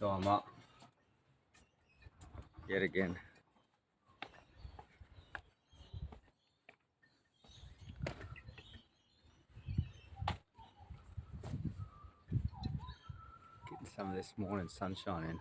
So I'm up yet again. Getting some of this morning sunshine in.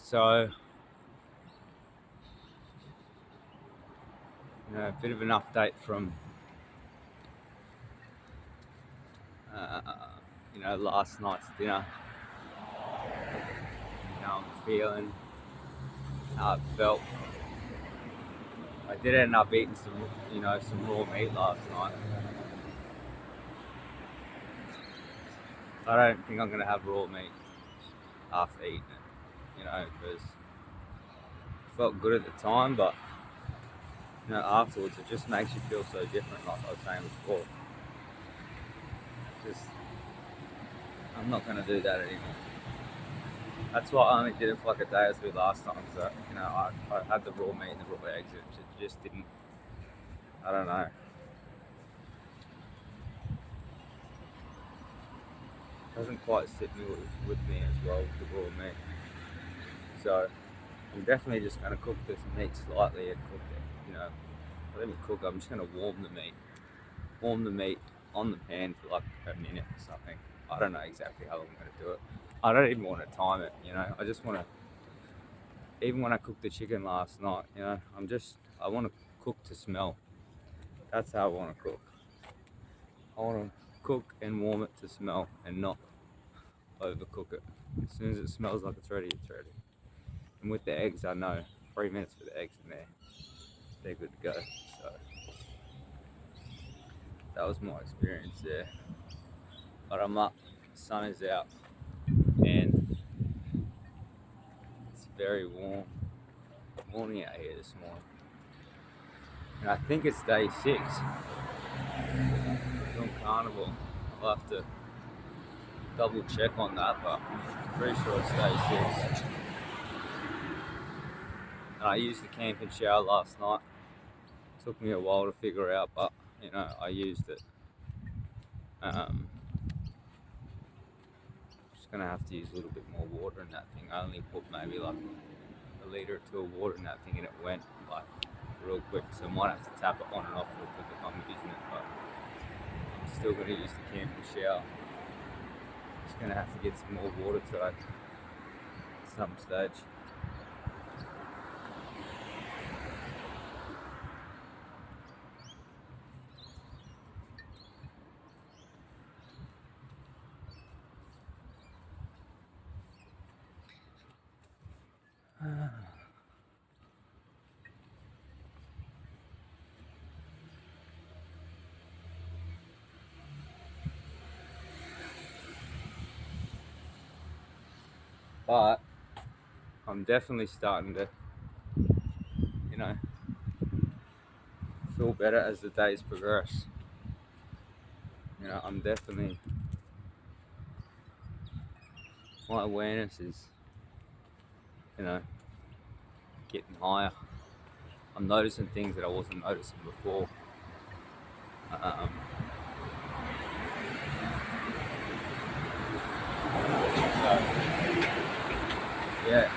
So, a bit of an update from, last night's dinner. How I'm feeling, how it felt. I did end up eating some raw meat last night. I don't think I'm gonna have raw meat after eating it, because it felt good at the time, but afterwards it just makes you feel so different, like I was saying before. I'm not gonna do that anymore. That's why I only did it for like a day or two last time, because I had the raw meat and the raw eggs, and it just didn't, I don't know. It doesn't quite sit with me as well with the raw meat. So I'm definitely just gonna cook this meat slightly and cook it, let me cook. I'm just gonna warm the meat on the pan for like a minute or something. I don't know exactly how long I'm gonna do it. I don't even want to time it, I just want to, even when I cooked the chicken last night, I want to cook to smell. That's how I want to cook. I want to cook and warm it to smell and not overcook it. As soon as it smells like it's ready, it's ready. And with the eggs, I know 3 minutes for the eggs in there, they're good to go. So that was my experience there. But I'm up, the sun is out, and it's very warm. Morning out here this morning. And I think it's day 6 on carnivore. I'll have to double check on that, but I'm pretty sure it's day 6. And I used the camping shower last night. It took me a while to figure out, but I used it. Just gonna have to use a little bit more water in that thing. I only put maybe like a litre or 2 of water in that thing, and it went like real quick. So I might have to tap it on and off real quick if I'm using it, but I'm still gonna use the camping shower. Just gonna have to get some more water today at some stage. But I'm definitely starting to, feel better as the days progress. I'm definitely, my awareness is, getting higher. I'm noticing things that I wasn't noticing before. So, yeah,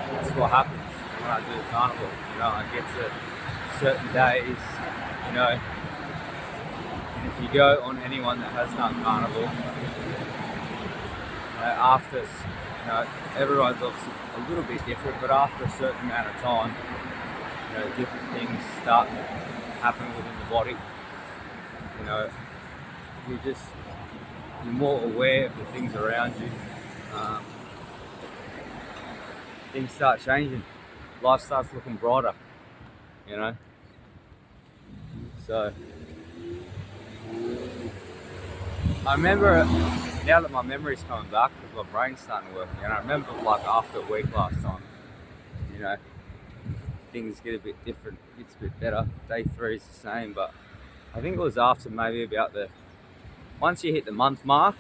that's what happens when I do the carnivore. I get to certain days, if you go on anyone that has done carnivore, after, everyone's obviously a little bit different, but after a certain amount of time, different things start to happen within the body. You're more aware of the things around you. Things start changing. Life starts looking brighter, So I remember, now that my memory's coming back, because my brain's starting to work again, I remember like after a week last time, things get a bit different, it's a bit better. Day 3 is the same, but I think it was after maybe about once you hit the month mark,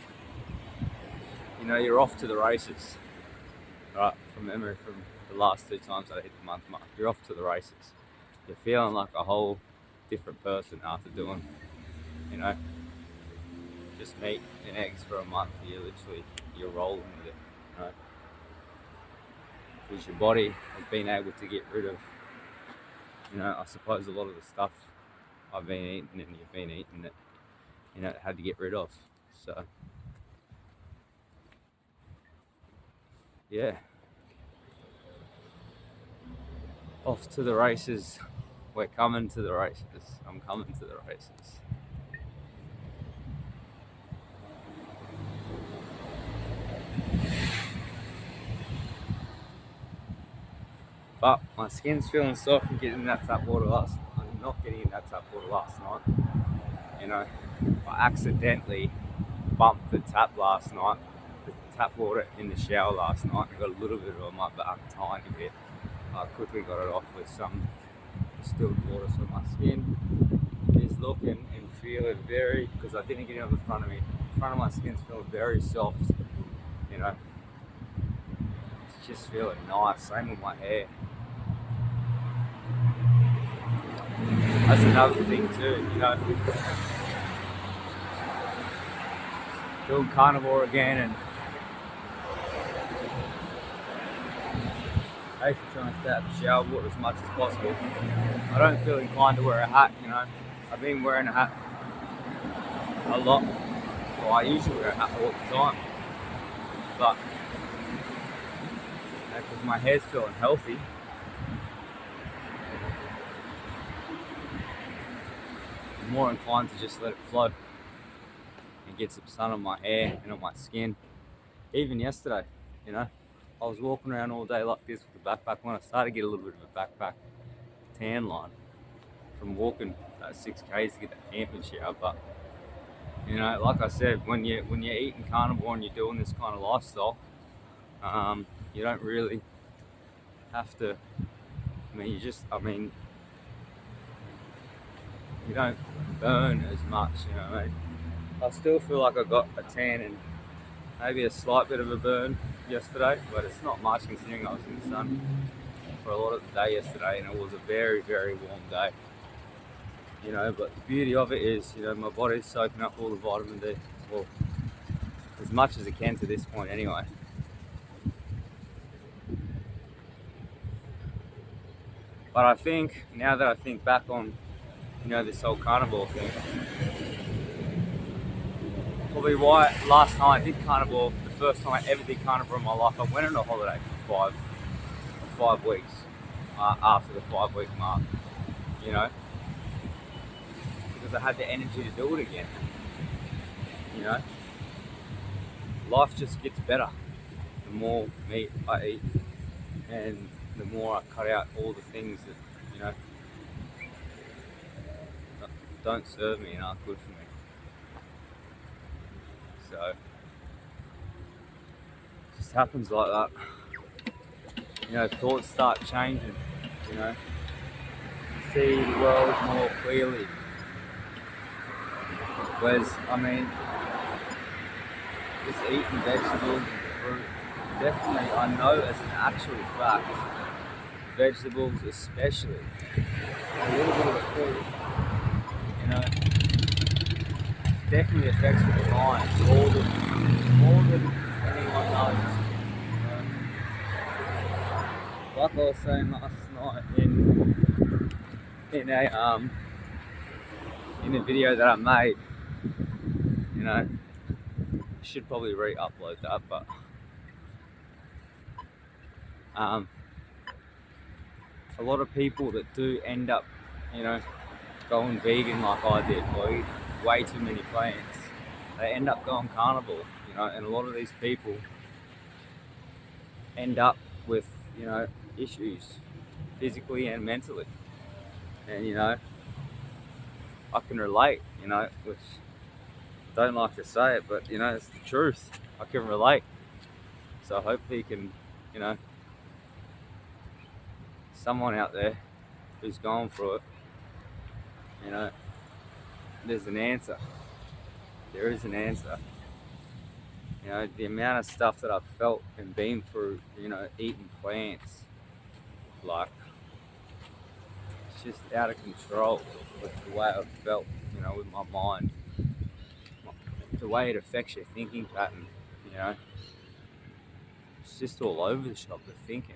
you're off to the races. Right, from memory, from the last 2 times that I hit the month mark, you're off to the races. You're feeling like a whole different person after doing, just meat and eggs for a month. You're rolling with it, because your body has been able to get rid of, I suppose a lot of the stuff I've been eating and you've been eating that, it had to get rid of. So, yeah. Off to the races. We're coming to the races. I'm coming to the races. But my skin's feeling soft from getting that tap water I'm not getting in that tap water last night. I accidentally bumped the tap last night, the tap water in the shower last night. I got a little bit of it on my back, tiny bit. I quickly got it off with some distilled water, so my skin is looking and feeling because I didn't get it on the front of me. The front of my skin's feeling very soft, It's just feeling nice, same with my hair. That's another thing too, doing carnivore again and basically trying to stay out the shower water as much as possible. I don't feel inclined to wear a hat, I've been wearing a hat a lot. Well, I usually wear a hat all the time, but because my hair's feeling healthy, I'm more inclined to just let it flow and get some sun on my hair and on my skin. Even yesterday, I was walking around all day like this with a backpack. When I started to get a little bit of a backpack tan line from walking 6 k's to get the camping shower, but like I said, when you're eating carnivore and you're doing this kind of lifestyle, you don't really have to. You don't burn as much. I still feel like I got a tan and maybe a slight bit of a burn yesterday, but it's not much considering I was in the sun for a lot of the day yesterday, and it was a very, very warm day. But the beauty of it is, my body's soaking up all the vitamin D, well, as much as it can to this point anyway. But I think, now that I think back on, this whole carnivore thing, probably why last time I did carnivore, the first time I ever did carnivore in my life, I went on a holiday for 5 weeks after the 5-week mark, because I had the energy to do it again. Life just gets better the more meat I eat and the more I cut out all the things that don't serve me and aren't good for me. So it just happens like that. Thoughts start changing. See the world more clearly. Whereas, just eating vegetables and fruit, definitely, I know as an actual fact, vegetables especially, a little bit of a fruit, definitely affects with the mind more than anyone knows. Like I was saying last night in a video that I made, you know, should probably re-upload that, but a lot of people that do end up, you know, going vegan like I did, or eat way too many plants, they end up going carnivore, you know, and a lot of these people end up with, you know, issues physically and mentally. And, you know, I can relate, you know, which I don't like to say it, but, you know, it's the truth. I can relate. So hopefully you can, you know, someone out there who's going through it, you know, there's an answer. There is an answer. You know, the amount of stuff that I've felt and been through, you know, eating plants, like, it's just out of control with the way I've felt, you know, with my mind. The way it affects your thinking pattern, you know. It's just all over the shop, the thinking.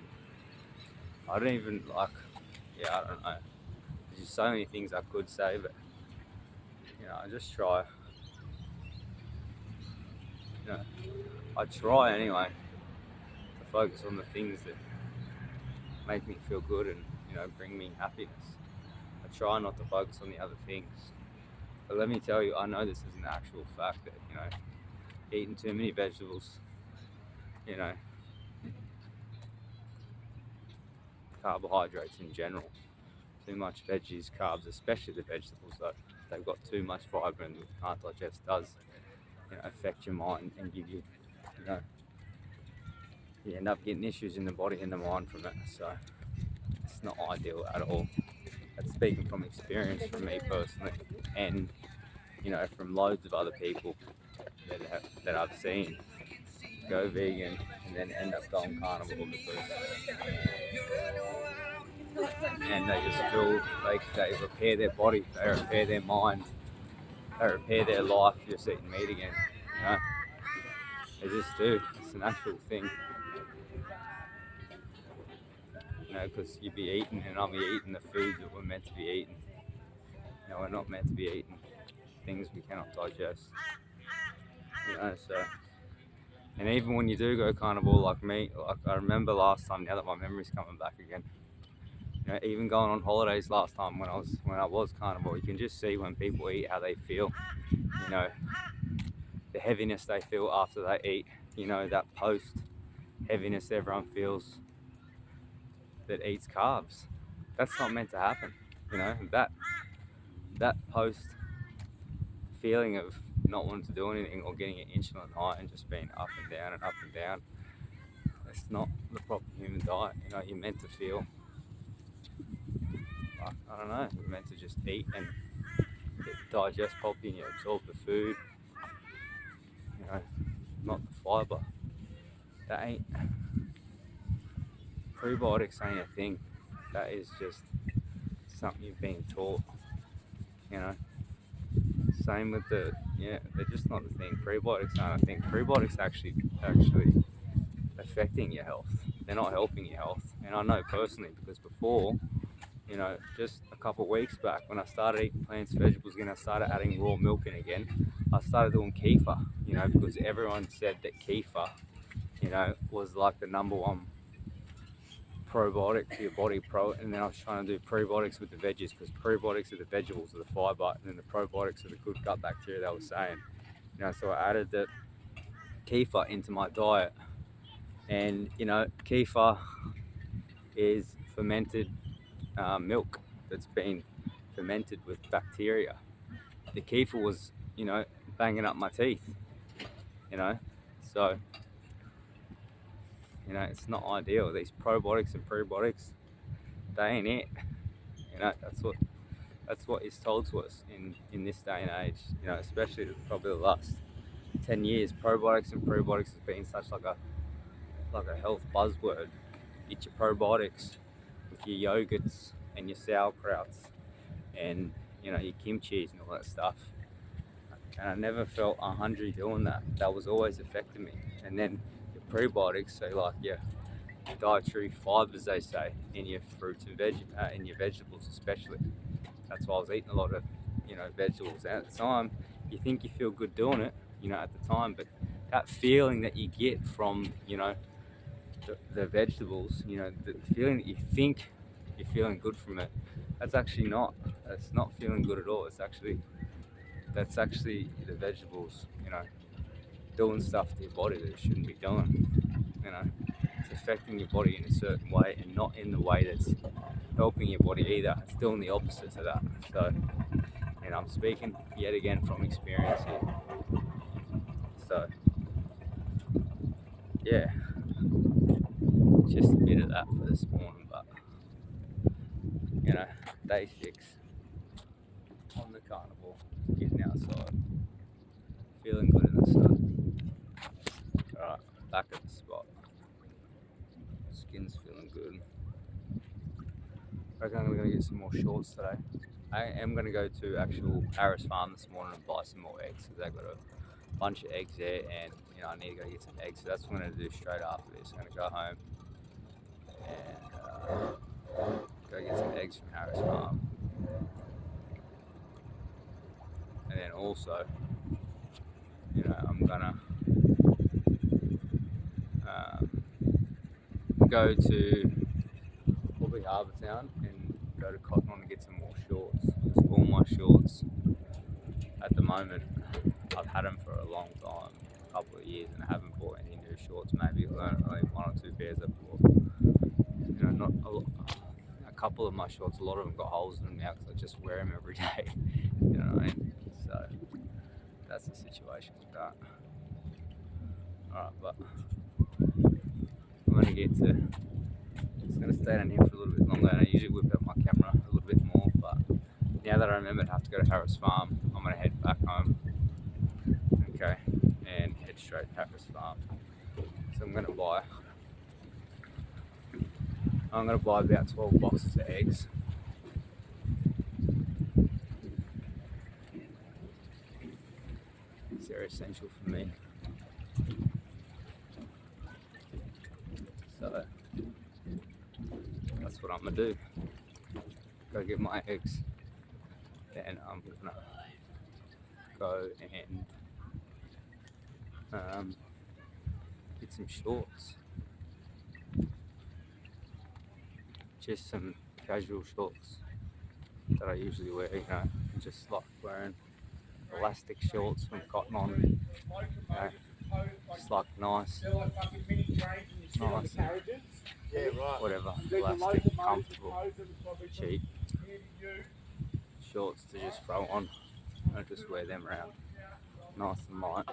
I don't even, like, yeah, I don't know. There's just so many things I could say, but, you know, I just try, you know, I try anyway to focus on the things that make me feel good and, you know, bring me happiness. I try not to focus on the other things. But let me tell you, I know this is an actual fact that, you know, eating too many vegetables, you know, carbohydrates in general, too much veggies, carbs, especially the vegetables though, they've got too much fiber and can't digest does, you know, affect your mind and give you, you know, you end up getting issues in the body and the mind from it. So it's not ideal at all. That's speaking from experience from me personally, and, you know, from loads of other people that I've seen go vegan and then end up going carnivore because, and they just feel like they repair their body, they repair their mind, they repair their life just eating meat again. You know, they just do. It's an actual thing. You know, because you'd be eating and I'll be eating the food that we're meant to be eating. You know, we're not meant to be eating things we cannot digest. You know, so, and even when you do go carnivore like me, like I remember last time, now that my memory's coming back again, you know, even going on holidays last time when I was carnivore, you can just see when people eat how they feel. You know, the heaviness they feel after they eat. You know, that post heaviness everyone feels that eats carbs. That's not meant to happen. You know, that post feeling of not wanting to do anything or getting an insulin high and just being up and down and up and down. It's not the proper human diet. You know, you're meant to feel like, I don't know, you're meant to just eat and digest properly and you absorb the food. You know, not the fiber. That ain't, prebiotics ain't a thing. That is just something you've been taught. You know, same with yeah, they're just not a thing. Prebiotics aren't a thing. Prebiotics actually affecting your health. They're not helping your health. And I know personally because before, you know, just a couple of weeks back when I started eating plants, vegetables again, I started adding raw milk in again. I started doing kefir, you know, because everyone said that kefir, you know, was like the number one probiotic for your body. And then I was trying to do prebiotics with the veggies because prebiotics are the vegetables, are the fiber, and then the probiotics are the good gut bacteria they were saying. You know, so I added the kefir into my diet, and, you know, kefir is fermented milk that's been fermented with bacteria. The kefir was, you know, banging up my teeth, you know, so, you know, it's not ideal. These probiotics and prebiotics, they ain't it. You know, that's what is told to us in this day and age. You know, especially probably the last 10 years. Probiotics and prebiotics has been such like a health buzzword. Eat your probiotics with your yogurts and your sauerkrauts and, you know, your kimchis and all that stuff. And I never felt hungry doing that. That was always affecting me. And then your prebiotics, so like your dietary fibers, they say, in your fruits and in your vegetables especially. That's why I was eating a lot of, you know, vegetables. And at the time, you think you feel good doing it, you know, at the time, but that feeling that you get from, you know, the vegetables, you know, the feeling that you think you're feeling good from it, that's actually not. That's not feeling good at all. That's actually the vegetables, you know, doing stuff to your body that it shouldn't be doing. You know, it's affecting your body in a certain way and not in the way that's helping your body either. It's doing the opposite to that. So, and I'm speaking yet again from experience here. So, yeah, just a bit of that for this morning, but you know, day 6 on the carnivore, getting outside, feeling good in the sun. Alright, back at the spot. Skin's feeling good. I reckon I'm gonna get some more shorts today. I am gonna go to actual Harris Farm this morning and buy some more eggs because they've got a bunch of eggs there, and you know I need to go get some eggs. So that's what I'm gonna do straight after this. I'm gonna go home and go get some eggs from Harris Farm, and then also, you know, I'm gonna go to probably Harbour Town and go to Cotton On and get some more shorts. Because all my shorts at the moment, I've had them for a long time, a couple of years, and I haven't bought any new shorts. Maybe only 1 or 2 pairs I've bought. You know, not a lot. A couple of my shorts, a lot of them got holes in them now because I just wear them every day. You know what I mean? So that's the situation with that. Alright, but I'm gonna get to. Just gonna stay down here for a little bit longer. And I usually whip out my camera a little bit more, but now that I remember I have to go to Harris Farm, I'm gonna head back home. Okay, and head straight to Harris Farm. So I'm gonna buy about 12 boxes of eggs. They're essential for me. So that's what I'm gonna do. Go get my eggs. Then I'm gonna go and get some shorts. Just some casual shorts that I usually wear, you know, just like wearing elastic shorts from Cotton On, you know, just like nice, and whatever, elastic, comfortable, cheap shorts to just throw on. I just wear them around, nice and light.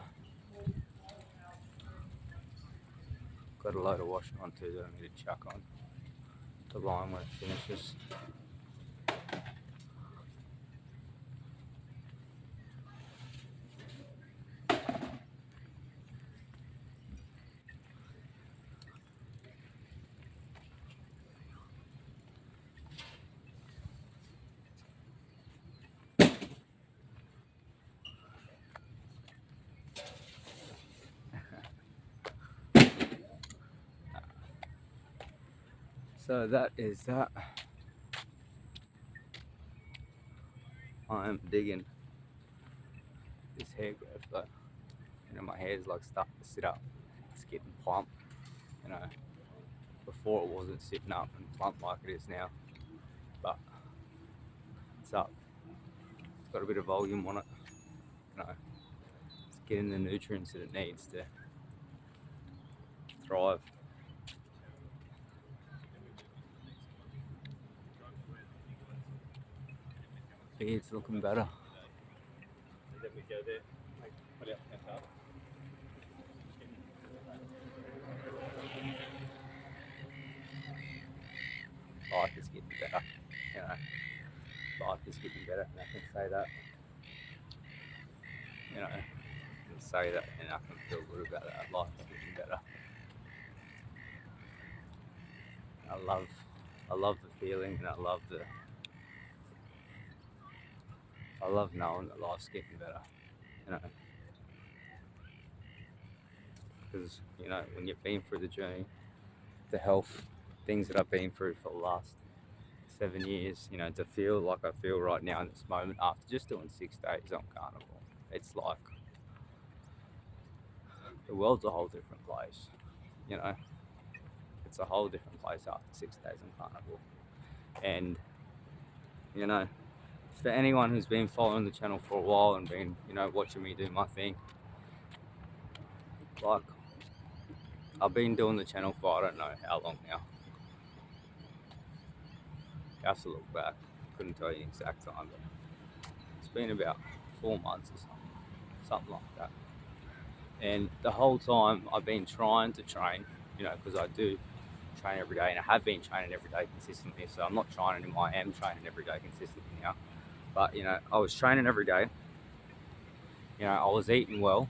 Got a load of washing on too that I need to chuck on the line when it finishes. So that is that. I'm digging this hair growth though. You know, my hair's like starting to sit up. It's getting plump. You know, before it wasn't sitting up and plump like it is now, but it's up. It's got a bit of volume on it. You know, it's getting the nutrients that it needs to thrive. It's looking better. Life is getting better. You know, life is getting better, and I can say that. You know, I can say that, and I can feel good about that. Life is getting better. I love the feeling, and I love knowing that life's getting better. You know, because you know when you've been through the journey, the health things that I've been through for the last 7 years, you know, to feel like I feel right now in this moment after just doing 6 days on carnivore, it's like the world's a whole different place. You know, it's a whole different place after 6 days on carnivore. And you know, for anyone who's been following the channel for a while and been, watching me do my thing, like I've been doing the channel for I don't know how long now. I have to look back. Couldn't tell you the exact time, but it's been about 4 months or something like that. And the whole time I've been trying to train, because I do train every day, and I have been training every day consistently. So I'm not training anymore. I am training every day consistently now. But I was training every day. I was eating well,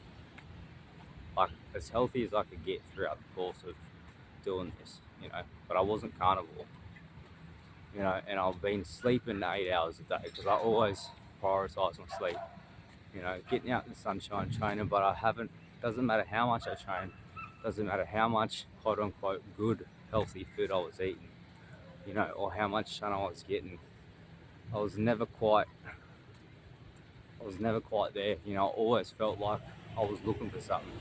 like as healthy as I could get throughout the course of doing this. But I wasn't carnivore. And I've been sleeping 8 hours a day because I always prioritize my sleep. Getting out in the sunshine, training, but I haven't. Doesn't matter how much I train. Doesn't matter how much quote unquote good healthy food I was eating. Or how much sun I was getting. I was never quite there. I always felt like I was looking for something.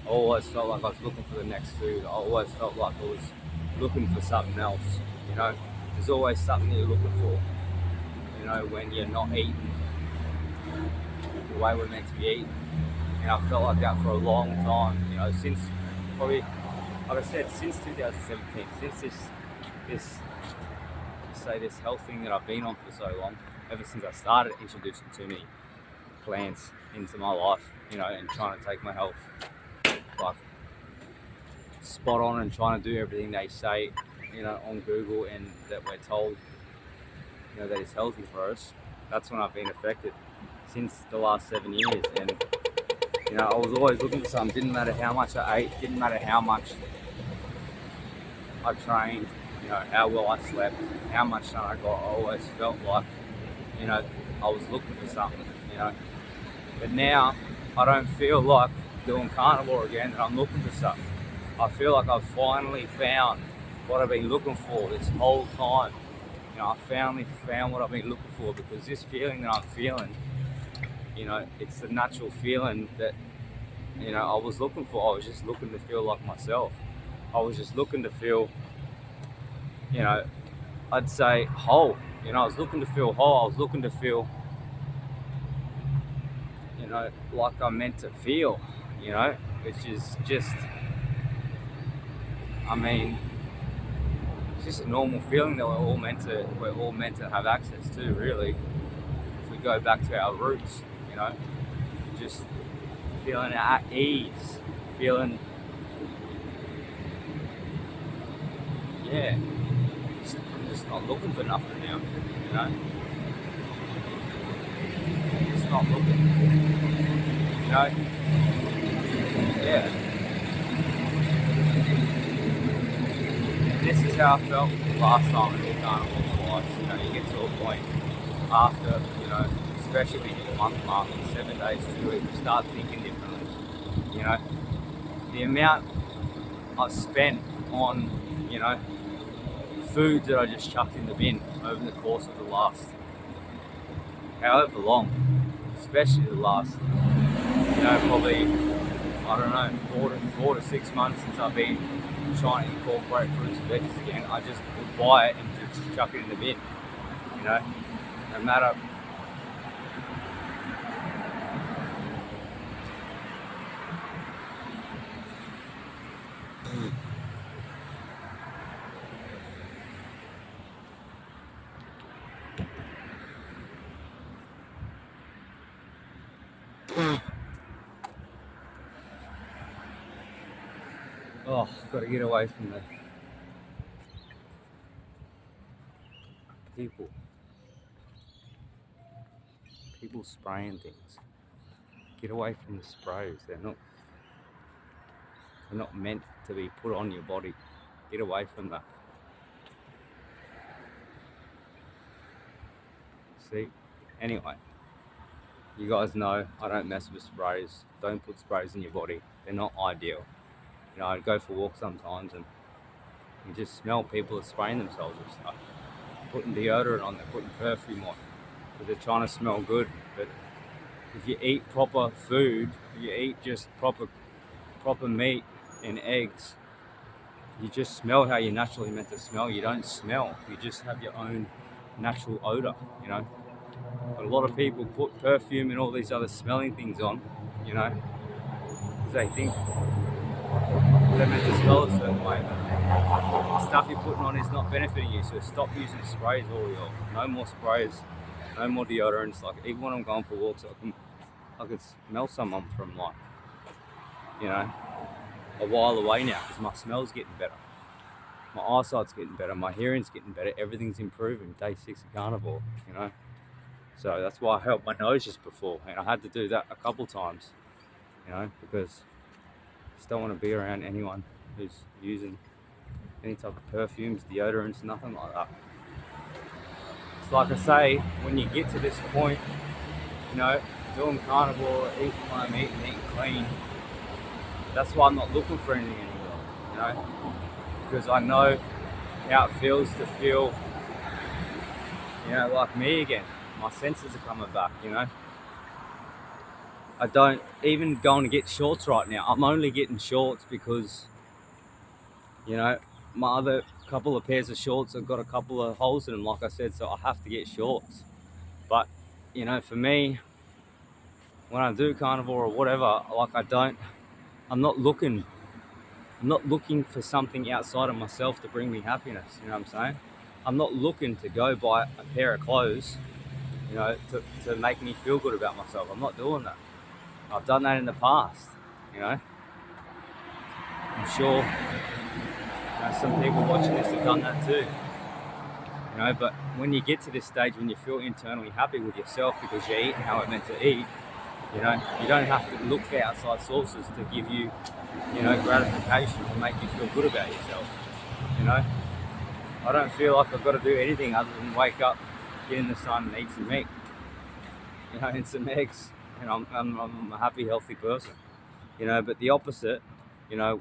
I always felt like I was looking for the next food. I always felt like I was looking for something else. There's always something you're looking for. When you're not eating the way we're meant to be eating. And I felt like that for a long time. Since probably, like I said, since 2017, since this health thing that I've been on for so long, ever since I started introducing too many plants into my life, and trying to take my health like spot on and trying to do everything they say, on Google and that we're told, that is healthy for us. That's when I've been affected since the last 7 years. And I was always looking for something. Didn't matter how much I ate, didn't matter how much I trained, how well I slept, how much sun I got. I always felt like, I was looking for something, But now I don't feel like doing carnivore again and I'm looking for something. I feel like I've finally found what I've been looking for this whole time. I finally found what I've been looking for, because this feeling that I'm feeling, it's the natural feeling that, I was looking for. I was just looking to feel like myself. I was just looking to feel, I'd say whole. I was looking to feel whole. I was looking to feel, like I'm meant to feel, which is just, it's just a normal feeling that we're all meant to have access to, really. If we go back to our roots, just feeling at ease, feeling, I'm just not looking for nothing now, Just not looking, yeah. This is how I felt last time I did carnivore twice. You get to a point after, especially when you hit the month mark, 7 days, 2 weeks, you start thinking differently. The amount I've spent on, foods that I just chucked in the bin over the course of the last, however long, especially the last, probably, I don't know, 4 to 6 months since I've been trying to incorporate fruits and veggies again. I just would buy it and just chuck it in the bin, no matter. Oh, got to get away from the people spraying things. Get away from the sprays. They're not meant to be put on your body. Get away from that. See? Anyway, you guys know I don't mess with sprays. Don't put sprays in your body. They're not ideal. I go for walks sometimes and you just smell people are spraying themselves with stuff. Putting deodorant on, they're putting perfume on because they're trying to smell good. But if you eat proper food, you eat just proper meat and eggs, you just smell how you're naturally meant to smell. You don't smell. You just have your own natural odor, you know. But a lot of people put perfume and all these other smelling things on, you know, because they think they're meant to smell a certain way. But the stuff you're putting on is not benefiting you. So stop using sprays all your. No more sprays. No more deodorants. Like even when I'm going for walks, I can smell someone from like, you know, a while away now because my smell's getting better. My eyesight's getting better. My hearing's getting better. Everything's improving. Day 6 of carnivore, you know. So that's why I held my nose just before, and I had to do that a couple times, you know, because I just don't want to be around anyone who's using any type of perfumes, deodorants, nothing like that. It's like I say, when you get to this point, you know, doing carnivore, eating what I'm eating clean, that's why I'm not looking for anything anymore, you know, because I know how it feels to feel, you know, like me again. My senses are coming back, you know. I don't even going to get shorts right now. I'm only getting shorts because, you know, my other couple of pairs of shorts have got a couple of holes in them, like I said, so I have to get shorts. But, you know, for me, when I do carnivore or whatever, like I'm not looking for something outside of myself to bring me happiness, you know what I'm saying? I'm not looking to go buy a pair of clothes, you know, to make me feel good about myself. I'm not doing that. I've done that in the past, you know. I'm sure, you know, some people watching this have done that too, you know. But when you get to this stage, when you feel internally happy with yourself because you're eating how it's meant to eat, you know, you don't have to look for outside sources to give you, you know, gratification to make you feel good about yourself, you know. I don't feel like I've got to do anything other than wake up, get in the sun and eat some meat, you know, and some eggs, and I'm a happy, healthy person, you know. But the opposite, you know,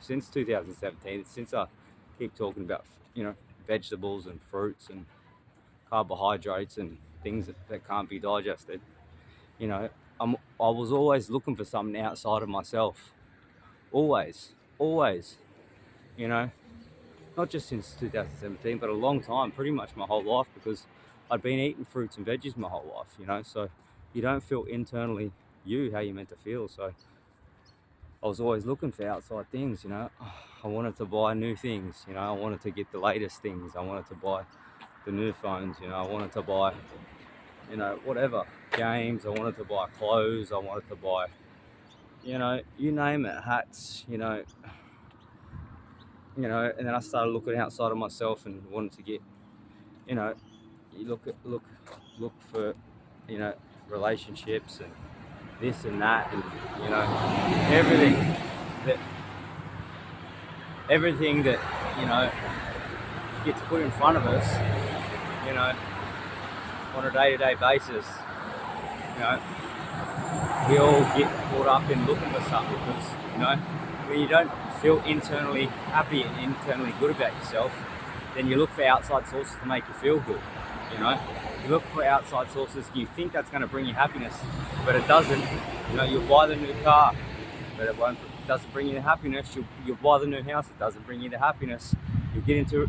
since 2017, since I keep talking about, you know, vegetables and fruits and carbohydrates and things that can't be digested, you know, I was always looking for something outside of myself, always, you know, not just since 2017, but a long time, pretty much my whole life, because I'd been eating fruits and veggies my whole life, you know. So you don't feel internally how you're meant to feel. So I was always looking for outside things, you know. I wanted to buy new things, you know. I wanted to get the latest things. I wanted to buy the new phones, you know. I wanted to buy, you know, whatever, games. I wanted to buy clothes. I wanted to buy, you know, you name it, hats, you know. And then I started looking outside of myself and wanted to get, you know, you look for, you know, relationships and this and that, and, you know, everything that you know gets put in front of us, you know, on a day-to-day basis. You know, we all get caught up in looking for something because, you know, when you don't feel internally happy and internally good about yourself, then you look for outside sources to make you feel good, you know. You look for outside sources, you think that's going to bring you happiness, but it doesn't. You know, you'll buy the new car, but it doesn't bring you the happiness. You'll buy the new house, it doesn't bring you the happiness. You'll get into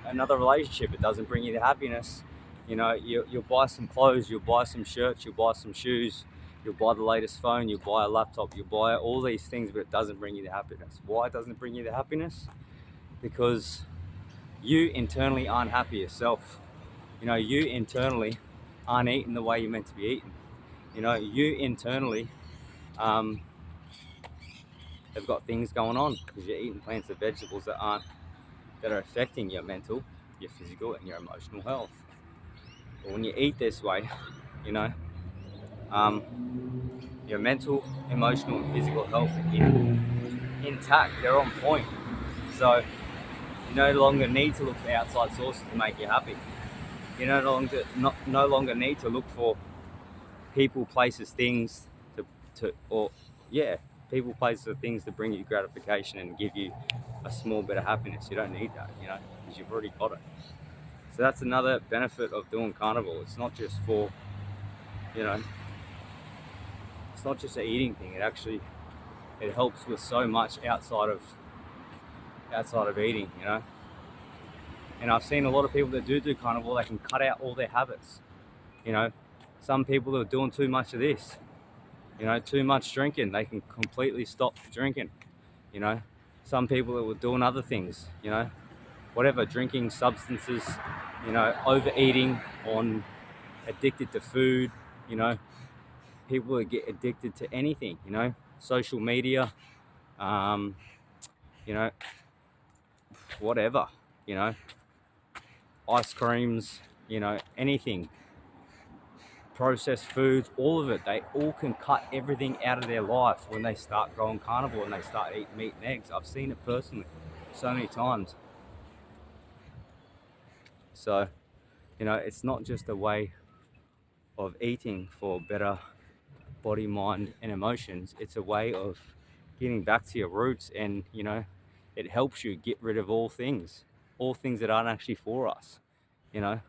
another relationship, it doesn't bring you the happiness. You know, you'll buy some clothes, you'll buy some shirts, you'll buy some shoes, you'll buy the latest phone, you'll buy a laptop, you'll buy all these things, but it doesn't bring you the happiness. Why it doesn't bring you the happiness? Because you internally aren't happy yourself. You know, you internally aren't eating the way you're meant to be eating. You know, you internally have got things going on because you're eating plants and vegetables that are affecting your mental, your physical, and your emotional health. But when you eat this way, you know, your mental, emotional, and physical health are intact. They're on point. So you no longer need to look for outside sources to make you happy. You no longer need to look for people, places, things people, places, or things to bring you gratification and give you a small bit of happiness. You don't need that, you know, because you've already got it. So that's another benefit of doing carnivore. It's not just for, you know, it's not just an eating thing. It helps with so much outside of eating, you know. And I've seen a lot of people that do carnivore, they can cut out all their habits. You know, some people that are doing too much of this, you know, too much drinking, they can completely stop drinking. You know, some people that were doing other things, you know, whatever, drinking substances, you know, overeating, on addicted to food, you know, people that get addicted to anything, you know, social media, you know, whatever, you know, ice creams, you know, anything, processed foods, all of it, they all can cut everything out of their life when they start going carnivore and they start eating meat and eggs. I've seen it personally so many times. So, you know, it's not just a way of eating for better body, mind, and emotions. It's a way of getting back to your roots, and, you know, it helps you get rid of all things that aren't actually for us, you know,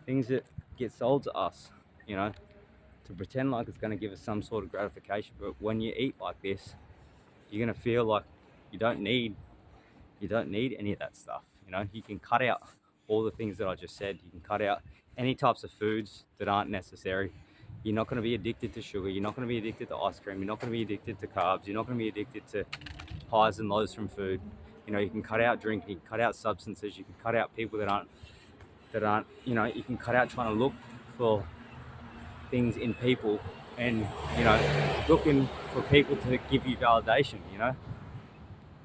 things that get sold to us, you know, to pretend like it's going to give us some sort of gratification. But when you eat like this, you're going to feel like you don't need any of that stuff. You know, you can cut out all the things that I just said. You can cut out any types of foods that aren't necessary. You're not going to be addicted to sugar. You're not going to be addicted to ice cream. You're not going to be addicted to carbs. You're not going to be addicted to highs and lows from food. You know, you can cut out drinking. You can cut out substances. You can cut out people that aren't, you know, you can cut out trying to look for things in people, and, you know, looking for people to give you validation, you know,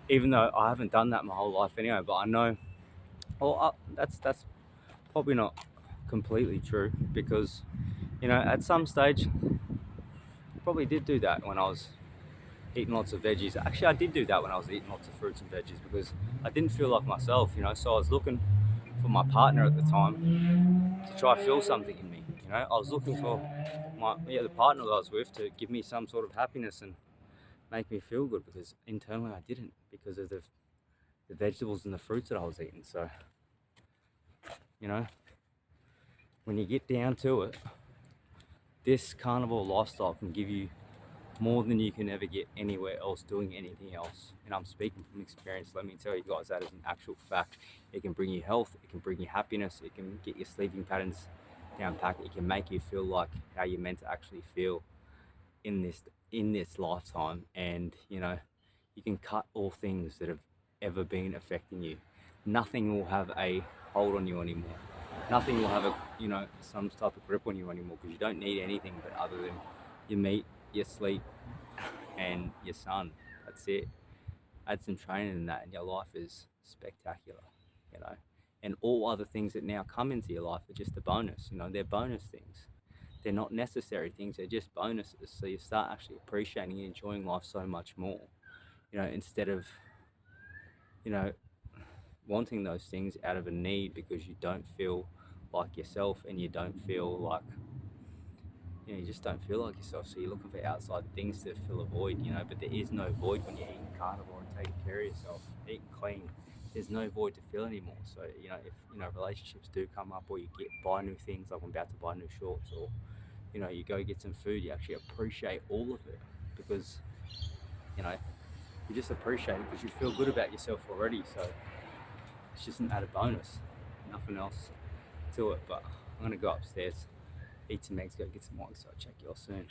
even though I haven't done that my whole life anyway. But I know, well, that's probably not completely true, because, you know, at some stage I probably did do that when I was eating lots of veggies. Actually, I did do that when I was eating lots of fruits and veggies, because I didn't feel like myself, you know. So I was looking for my partner at the time to try to feel something in me, you know. I was looking for the partner that I was with to give me some sort of happiness and make me feel good, because internally I didn't, because of the vegetables and the fruits that I was eating. So, you know, when you get down to it, this carnivore lifestyle can give you more than you can ever get anywhere else doing anything else. And I'm speaking from experience. Let me tell you guys, that is an actual fact. It can bring you health, it can bring you happiness, it can get your sleeping patterns down pat, it can make you feel like how you're meant to actually feel in this lifetime. And, you know, you can cut all things that have ever been affecting you. Nothing will have a hold on you anymore. Nothing will have a, you know, some type of grip on you anymore, because you don't need anything but other than your meat, your sleep, and your sun. That's it. Add some training in that and your life is spectacular, you know. And all other things that now come into your life are just a bonus, you know. They're bonus things. They're not necessary things, they're just bonuses. So you start actually appreciating and enjoying life so much more, you know, instead of, you know, wanting those things out of a need, because you don't feel like yourself, and you don't feel like, you know, you just don't feel like yourself. So you're looking for outside things to fill a void, you know. But there is no void when you're eating carnivore and taking care of yourself, eating clean. There's no void to fill anymore. So, you know, if, you know, relationships do come up, or you buy new things, like I'm about to buy new shorts, or, you know, you go get some food, you actually appreciate all of it, because, you know, you just appreciate it because you feel good about yourself already. So it's just an added bonus, nothing else to it. But I'm gonna go upstairs, eat some eggs, go get some wine. So I'll check you all soon.